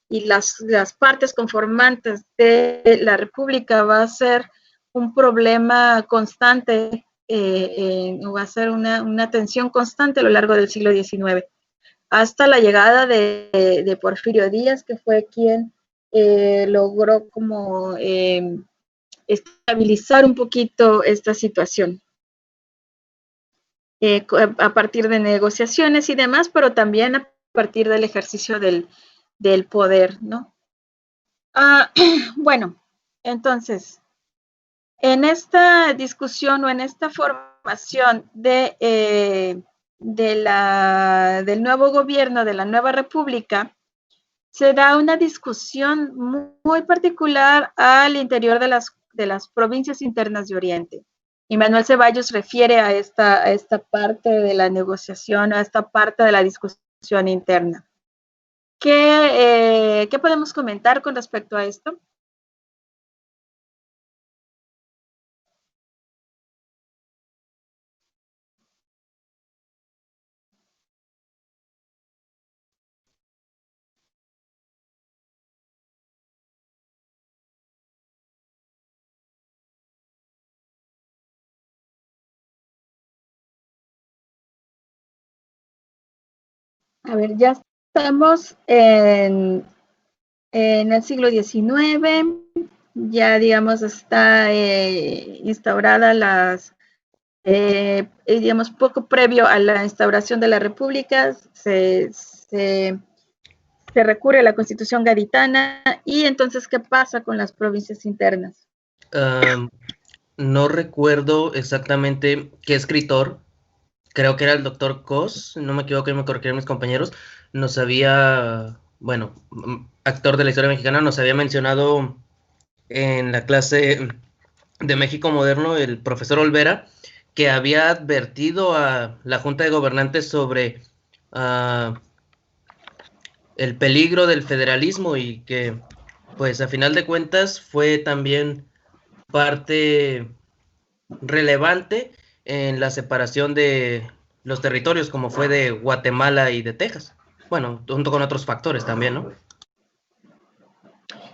las partes conformantes de la República va a ser un problema constante, va a ser una tensión constante a lo largo del siglo XIX, hasta la llegada de Porfirio Díaz, que fue quien logró como estabilizar un poquito esta situación a partir de negociaciones y demás, pero también a partir del ejercicio del poder, ¿no? Bueno, entonces, en esta discusión o en esta formación del nuevo gobierno, de la nueva república, se da una discusión muy particular al interior de las provincias internas de Oriente. Y Manuel Ceballos refiere a esta parte de la negociación, a esta parte de la discusión interna. ¿Qué podemos comentar con respecto a esto? A ver, ya estamos en el siglo XIX, ya digamos está instaurada digamos poco previo a la instauración de la República, se se recurre a la Constitución gaditana, y entonces, ¿qué pasa con las provincias internas? No recuerdo exactamente qué escritor, creo que era el doctor Cos, no me equivoco, y me corrigieron mis compañeros, nos había, bueno, actor de la historia mexicana, nos había mencionado en la clase de México Moderno, el profesor Olvera, que había advertido a la Junta de Gobernantes sobre el peligro del federalismo, y que, pues, a final de cuentas, fue también parte relevante en la separación de los territorios, como fue de Guatemala y de Texas. Bueno, junto con otros factores también, ¿no?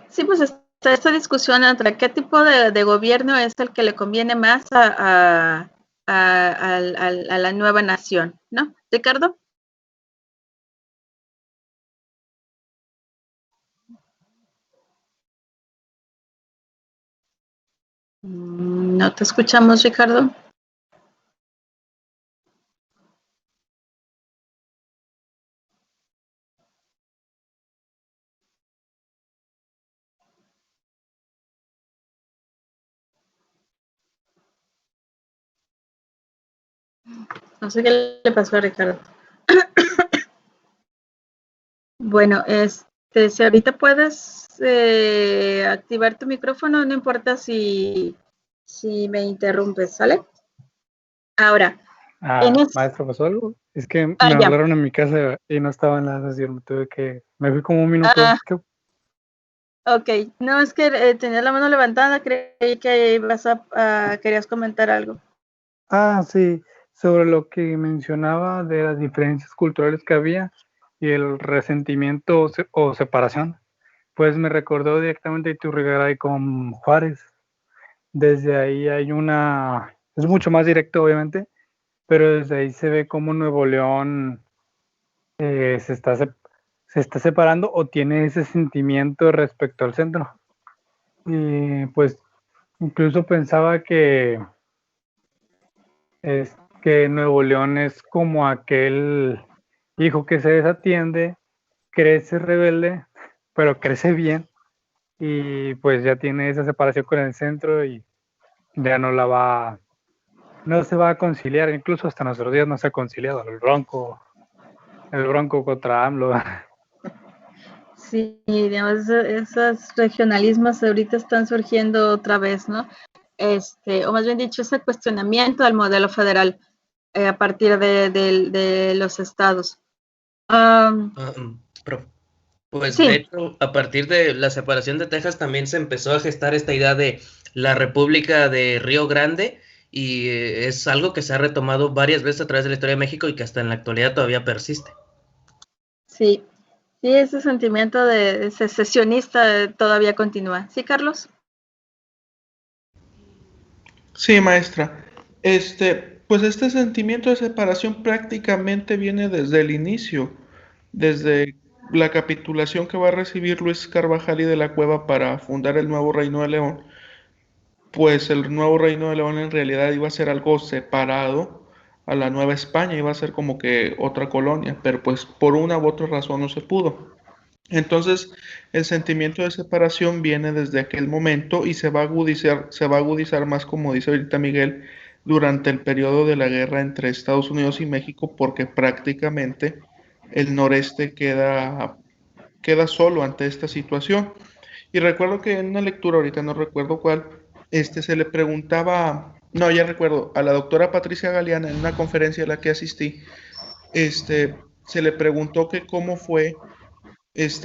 Sí, pues está esta discusión entre qué tipo de gobierno es el que le conviene más a la nueva nación, ¿no? Ricardo. No te escuchamos, Ricardo. No sé qué le pasó a Ricardo. Bueno, si ahorita puedes activar tu micrófono, no importa si me interrumpes, ¿sale? Ahora, maestro, ¿pasó algo? Es que me ya. hablaron en mi casa y no estaba en la sesión, me fui como un minuto. Ok, no, es que tenías la mano levantada, creí que querías comentar algo. Sí, sobre lo que mencionaba de las diferencias culturales que había y el resentimiento o separación, pues me recordó directamente Iturrigaray con Juárez. Desde ahí hay es mucho más directo obviamente, pero desde ahí se ve cómo Nuevo León se está separando o tiene ese sentimiento respecto al centro. Y pues incluso pensaba que Nuevo León es como aquel hijo que se desatiende, crece rebelde, pero crece bien, y pues ya tiene esa separación con el centro y ya no se va a conciliar, incluso hasta nuestros días no se ha conciliado el Bronco contra AMLO. Sí, digamos, esos regionalismos ahorita están surgiendo otra vez, ¿no? O más bien dicho, ese cuestionamiento al modelo federal a partir de los estados. Pues sí. De hecho, a partir de la separación de Texas también se empezó a gestar esta idea de la República de Río Grande, y es algo que se ha retomado varias veces a través de la historia de México y que hasta en la actualidad todavía persiste. Sí, ese sentimiento de secesionista todavía continúa. ¿Sí, Carlos? Sí, maestra. Pues este sentimiento de separación prácticamente viene desde el inicio, desde la capitulación que va a recibir Luis Carvajal y de la Cueva para fundar el nuevo Reino de León. Pues el nuevo Reino de León en realidad iba a ser algo separado a la Nueva España, iba a ser como que otra colonia, pero pues por una u otra razón no se pudo. Entonces, el sentimiento de separación viene desde aquel momento y se va a agudizar más, como dice ahorita Miguel, durante el periodo de la guerra entre Estados Unidos y México, porque prácticamente el noreste queda solo ante esta situación. Y recuerdo que en una lectura, ahorita no recuerdo cuál, se le preguntaba, no, ya recuerdo, a la doctora Patricia Galeana en una conferencia a la que asistí, se le preguntó que cómo fue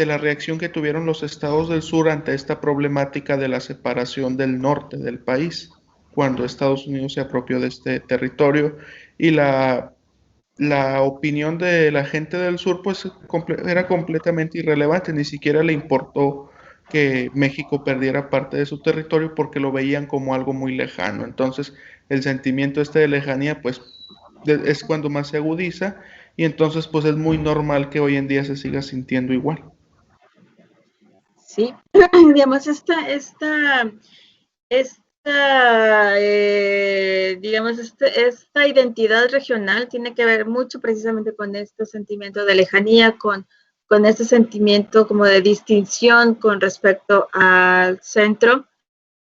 la reacción que tuvieron los estados del sur ante esta problemática de la separación del norte del país, cuando Estados Unidos se apropió de este territorio, y la opinión de la gente del sur pues era completamente irrelevante, ni siquiera le importó que México perdiera parte de su territorio porque lo veían como algo muy lejano. Entonces el sentimiento de lejanía pues es cuando más se agudiza, y entonces pues es muy normal que hoy en día se siga sintiendo igual. Sí, digamos, digamos, esta identidad regional tiene que ver mucho precisamente con este sentimiento de lejanía, con con este sentimiento como de distinción con respecto al centro,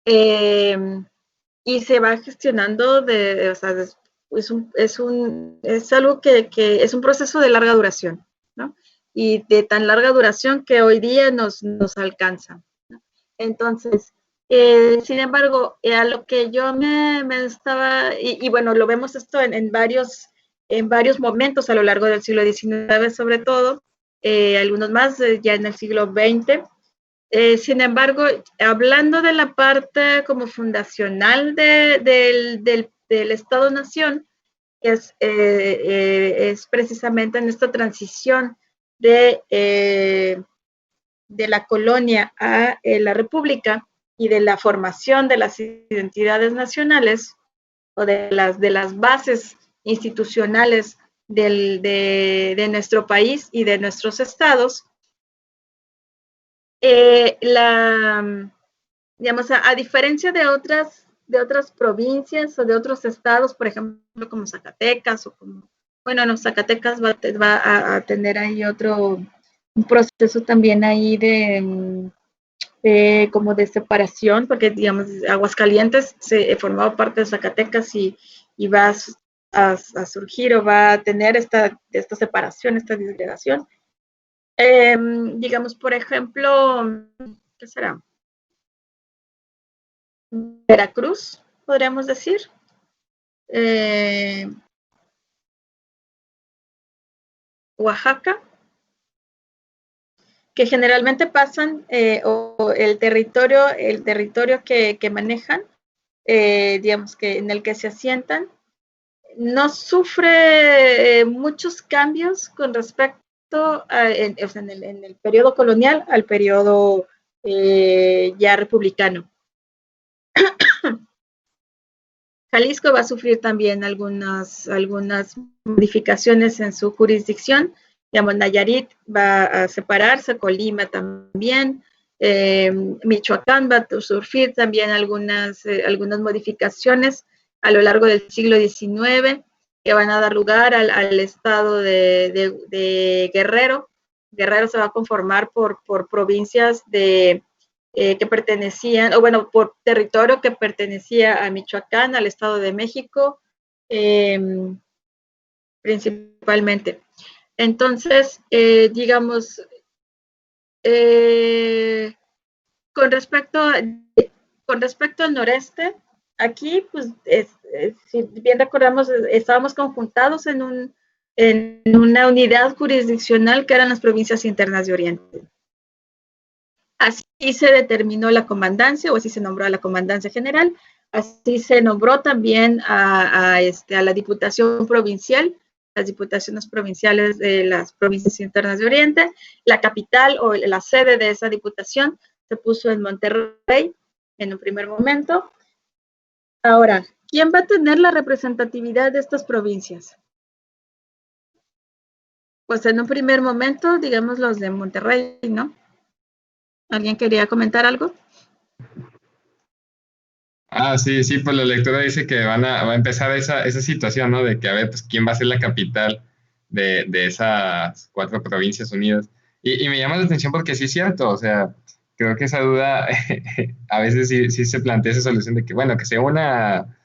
y se va gestionando o sea, es algo que es un proceso de larga duración, ¿no? Y de tan larga duración que hoy día nos alcanza, ¿no? Entonces, sin embargo, a lo que yo me estaba, y bueno, lo vemos esto en varios momentos a lo largo del siglo XIX, sobre todo, algunos más ya en el siglo XX. Sin embargo, hablando de la parte como fundacional del Estado-Nación, que es precisamente en esta transición de la colonia a la república y de la formación de las identidades nacionales o de las bases institucionales de nuestro país y de nuestros estados, digamos, a diferencia de otras provincias o de otros estados, por ejemplo, como Zacatecas, o como, bueno, no, Zacatecas va a tener ahí un proceso también ahí como de separación, porque, digamos, Aguascalientes se formaba parte de Zacatecas y va a surgir o va a tener esta separación, esta disgregación. Digamos, por ejemplo, ¿qué será? Veracruz, podríamos decir. Oaxaca, que generalmente pasan, o el territorio que manejan, digamos que en el que se asientan, no sufre muchos cambios con respecto en el periodo colonial al periodo ya republicano. Jalisco va a sufrir también algunas modificaciones en su jurisdicción. Digamos, Nayarit va a separarse, Colima también, Michoacán va a sufrir también algunas modificaciones a lo largo del siglo XIX, que van a dar lugar al estado de Guerrero. Guerrero se va a conformar por provincias que pertenecían, o bueno, por territorio que pertenecía a Michoacán, al Estado de México, principalmente. Entonces, digamos, con respecto al noreste, aquí, pues, si bien recordamos, estábamos conjuntados en una unidad jurisdiccional que eran las provincias internas de Oriente. Así se determinó la comandancia, o así se nombró a la comandancia general. Así se nombró también a la Diputación Provincial, las diputaciones provinciales de las provincias internas de Oriente. La capital o la sede de esa diputación se puso en Monterrey en un primer momento. Ahora, ¿quién va a tener la representatividad de estas provincias? Pues en un primer momento, digamos, los de Monterrey, ¿no? ¿Alguien quería comentar algo? Sí, pues la lectura dice que va a empezar esa situación, ¿no? De que, a ver, pues, ¿quién va a ser la capital de esas 4 provincias unidas? Y me llama la atención porque sí es cierto, o sea, creo que esa duda a veces sí se plantea esa solución de que, bueno, que se una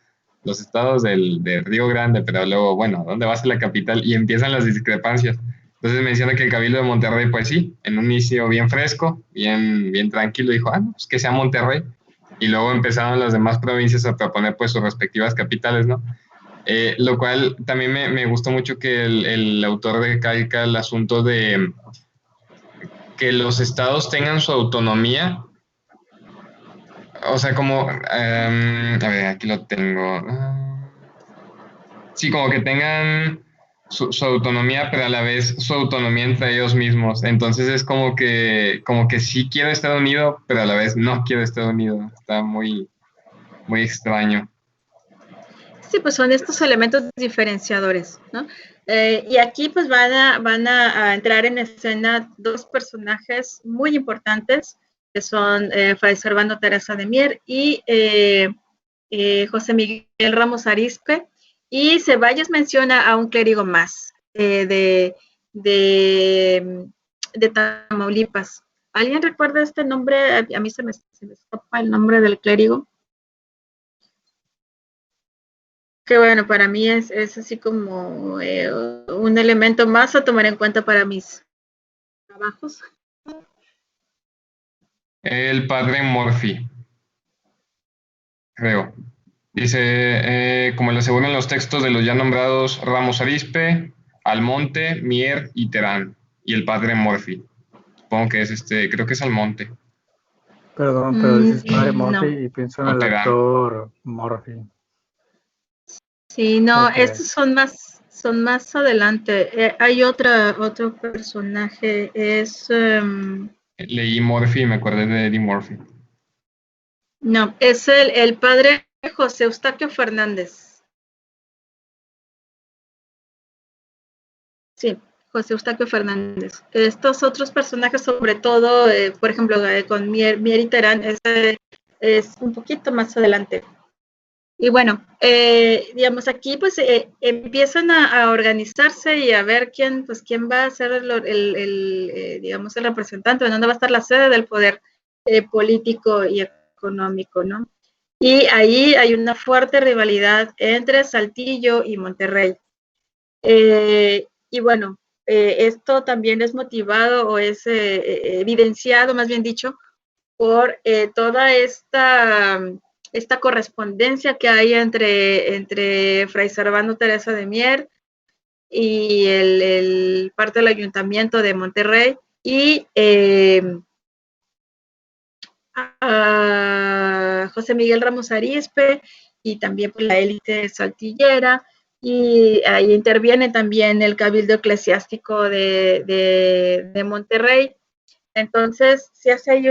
los estados del Río Grande, pero luego, bueno, ¿dónde va a ser la capital? Y empiezan las discrepancias. Entonces menciona que el Cabildo de Monterrey, pues sí, en un inicio bien fresco, bien tranquilo, dijo, pues que sea Monterrey. Y luego empezaron las demás provincias a proponer pues sus respectivas capitales, ¿no? Lo cual también me gustó mucho que el autor recalca el asunto de que los estados tengan su autonomía. O sea, como, a ver, aquí lo tengo. Sí, como que tengan su autonomía, pero a la vez su autonomía entre ellos mismos. Entonces es como que sí quiero Estados Unidos, pero a la vez no quiero Estados Unidos. Está muy, muy extraño. Sí, pues son estos elementos diferenciadores, ¿no? Y aquí pues van a entrar en escena 2 personajes muy importantes, que son Fray Servando Teresa de Mier y José Miguel Ramos Arizpe, y Ceballos menciona a un clérigo más, de Tamaulipas. ¿Alguien recuerda este nombre? A mí se me escapa el nombre del clérigo. Que bueno, para mí es así como un elemento más a tomar en cuenta para mis trabajos. El padre Morphy, creo. Dice, como le aseguran los textos de los ya nombrados Ramos Arizpe, Almonte, Mier y Terán, y el padre Morphy. Supongo que es creo que es Almonte. Perdón, pero dices padre no. Murphy y pienso en O el Terán. actor Murphy. Sí, no, Ok. estos son más adelante. Hay otro personaje, es Leí Morphy y me acordé de Eddie Murphy. no, es el padre José Eustaquio Fernández. Sí, José Eustaquio Fernández. Estos otros personajes, sobre todo, por ejemplo, con Mier y Terán, es un poquito más adelante. Y bueno, digamos, aquí pues empiezan a organizarse y a ver quién va a ser digamos, el representante, dónde va a estar la sede del poder político y económico, ¿no? Y ahí hay una fuerte rivalidad entre Saltillo y Monterrey. Y bueno, esto también es motivado o es evidenciado, más bien dicho, por toda esta correspondencia que hay entre Fray Servando Teresa de Mier y el parte del Ayuntamiento de Monterrey y a José Miguel Ramos Arizpe y también por la élite saltillera, y ahí interviene también el Cabildo Eclesiástico de Monterrey. Entonces, se hace ahí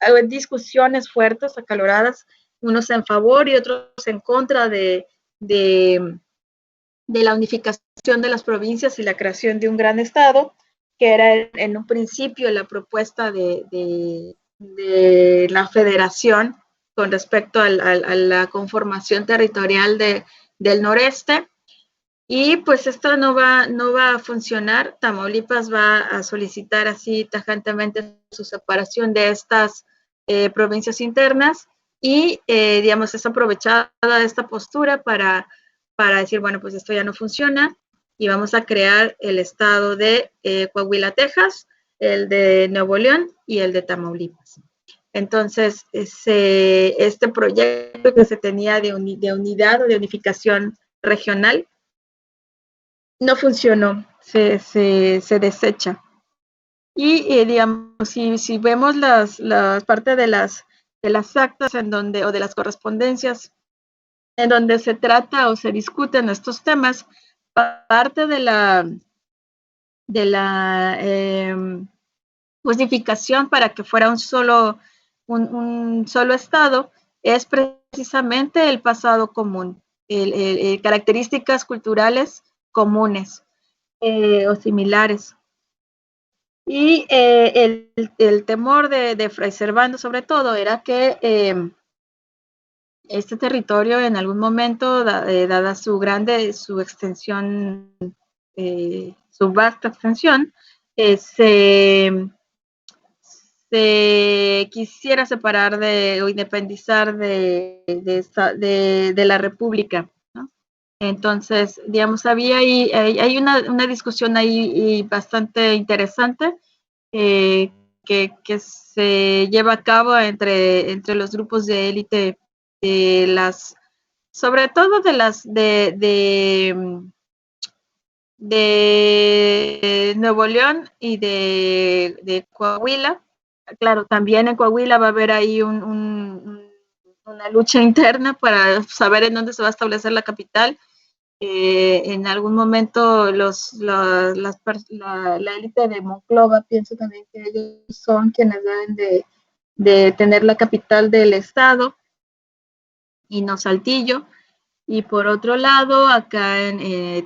hay discusiones fuertes, acaloradas, unos en favor y otros en contra de la unificación de las provincias y la creación de un gran estado, que era en un principio la propuesta de la federación con respecto a la conformación territorial del noreste. Y pues esto no va a funcionar. Tamaulipas va a solicitar así tajantemente su separación de estas provincias internas y, digamos, es aprovechada esta postura para decir, bueno, pues esto ya no funciona y vamos a crear el estado de Coahuila, Texas, el de Nuevo León y el de Tamaulipas. Entonces, este proyecto que se tenía de unidad o de unificación regional no funcionó, se desecha. Y digamos, si vemos las parte de las actas en donde, o de las correspondencias en donde se trata o se discuten estos temas, parte de la justificación para que fuera un solo estado es precisamente el pasado común, características culturales comunes o similares. Y el temor de Fray Servando, sobre todo, era que este territorio en algún momento, dada su extensión, su vasta extensión, se quisiera separar o independizar de la República, ¿no? Entonces, digamos, hay una discusión ahí bastante interesante que se lleva a cabo entre los grupos de élite sobre todo de Nuevo León y de Coahuila. Claro, también en Coahuila va a haber ahí una lucha interna para saber en dónde se va a establecer la capital. En algún momento la élite de Monclova, pienso también que ellos son quienes deben de tener la capital del estado y no Saltillo. Y por otro lado, acá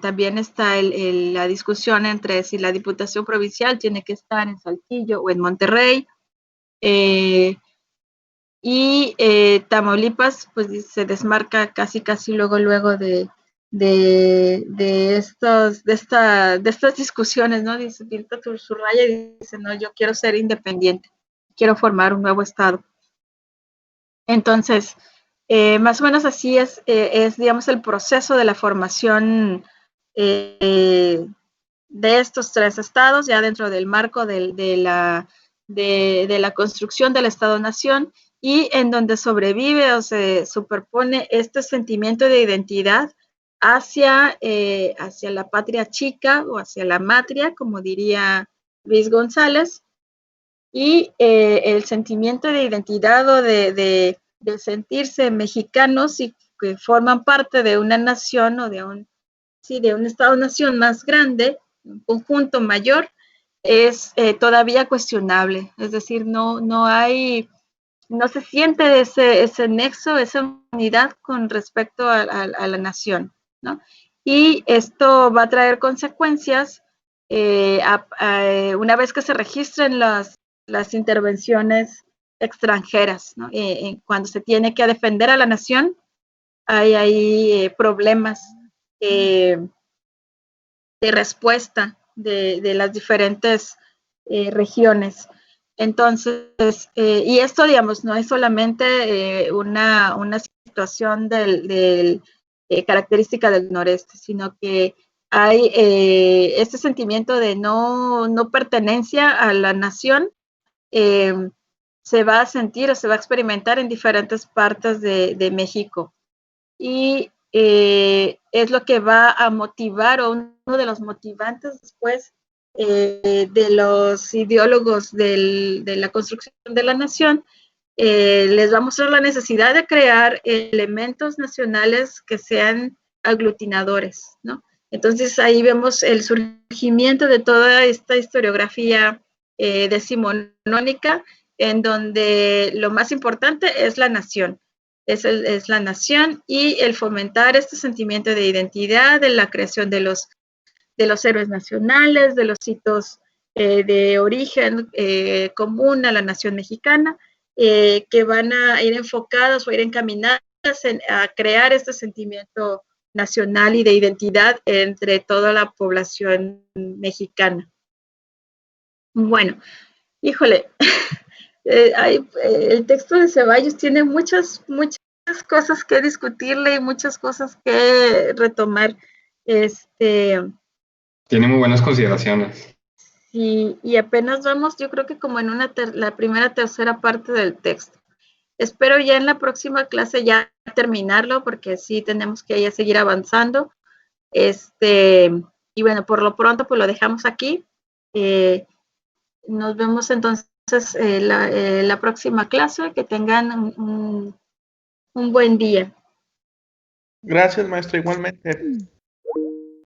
también está la discusión entre si la Diputación Provincial tiene que estar en Saltillo o en Monterrey. Y Tamaulipas pues se desmarca casi luego de estas discusiones, ¿no? Dice, pinta su raya y dice, no, yo quiero ser independiente, quiero formar un nuevo estado. Entonces, más o menos así es, digamos, el proceso de la formación de estos 3 estados, ya dentro del marco de la construcción del Estado-Nación, y en donde sobrevive o se superpone este sentimiento de identidad hacia la patria chica o hacia la matria, como diría Luis González, y el sentimiento de identidad o de sentirse mexicanos y que forman parte de una nación o de un Estado-nación más grande, un conjunto mayor, es todavía cuestionable. Es decir, no se siente ese nexo, esa unidad con respecto a la nación, ¿no? Y esto va a traer consecuencias una vez que se registren las intervenciones extranjeras, ¿no? Cuando se tiene que defender a la nación, hay problemas de respuesta de las diferentes regiones. Entonces, y esto, digamos, no es solamente una situación característica del noreste, sino que hay este sentimiento de no pertenencia a la nación, se va a sentir o se va a experimentar en diferentes partes de México. Y es lo que va a motivar, o uno de los motivantes después de los ideólogos de la construcción de la nación, les va a mostrar la necesidad de crear elementos nacionales que sean aglutinadores, ¿no? Entonces ahí vemos el surgimiento de toda esta historiografía decimonónica, en donde lo más importante es la nación. Es la nación y el fomentar este sentimiento de identidad, de la creación de los héroes nacionales, de los hitos de origen común a la nación mexicana, que van a ir enfocados o ir encaminadas a crear este sentimiento nacional y de identidad entre toda la población mexicana. Bueno, híjole, el texto de Ceballos tiene muchas cosas que discutirle y muchas cosas que retomar. Tiene muy buenas consideraciones. Sí, y apenas vamos, yo creo que como en la primera, tercera parte del texto. Espero ya en la próxima clase ya terminarlo, porque sí tenemos que ya seguir avanzando. Y bueno, por lo pronto pues lo dejamos aquí. Nos vemos entonces la próxima clase. Que tengan un buen día. Gracias, maestra, igualmente.